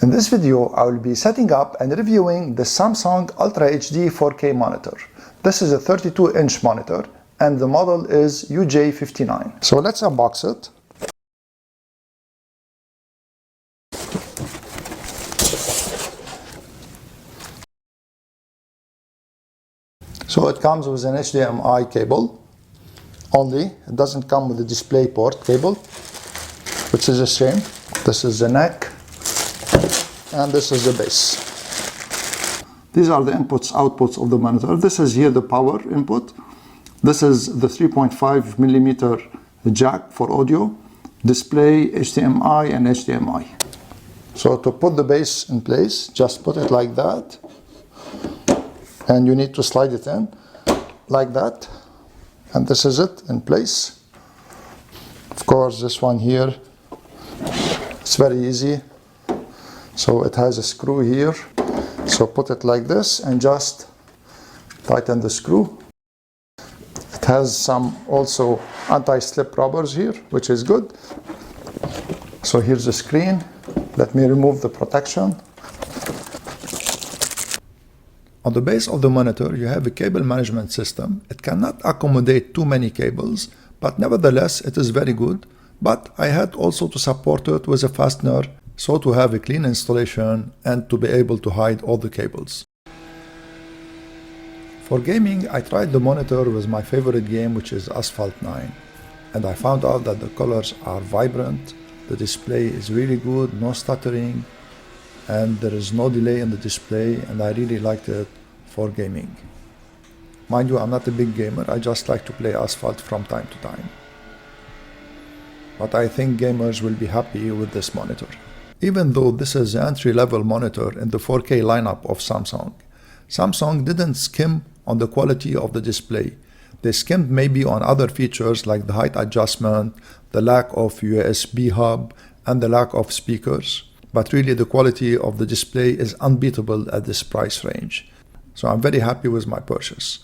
In this video, I will be setting up and reviewing the Samsung Ultra HD 4K monitor. This is a 32-inch monitor and the model is UJ59. So let's unbox it. So it comes with an HDMI cable only. It doesn't come with a DisplayPort cable, which is a shame. This is the neck and this is the base. These are the inputs, outputs of the monitor. This is here the power input. This is the 3.5 millimeter jack for audio, display, HDMI and HDMI. So to put the base in place, just put it like that. And you need to slide it in like that. And this is it in place. Of course, this one here, it's very easy. So it has a screw here. So put it like this and just tighten the screw. It has some also anti-slip rubbers here, which is good. So here's the screen. Let me remove the protection. On the base of the monitor, you have a cable management system. It cannot accommodate too many cables, but nevertheless, it is very good. But I had also to support it with a fastener, so to have a clean installation and to be able to hide all the cables. For gaming, I tried the monitor with my favorite game, which is Asphalt 9. And I found out that the colors are vibrant, the display is really good, no stuttering, and there is no delay in the display, and I really liked it for gaming. Mind you, I'm not a big gamer, I just like to play Asphalt from time to time. But I think gamers will be happy with this monitor. Even though this is an entry-level monitor in the 4K lineup of Samsung, Samsung didn't skim on the quality of the display. They skimmed maybe on other features like the height adjustment, the lack of USB hub, and the lack of speakers. But really the quality of the display is unbeatable at this price range. So I'm very happy with my purchase.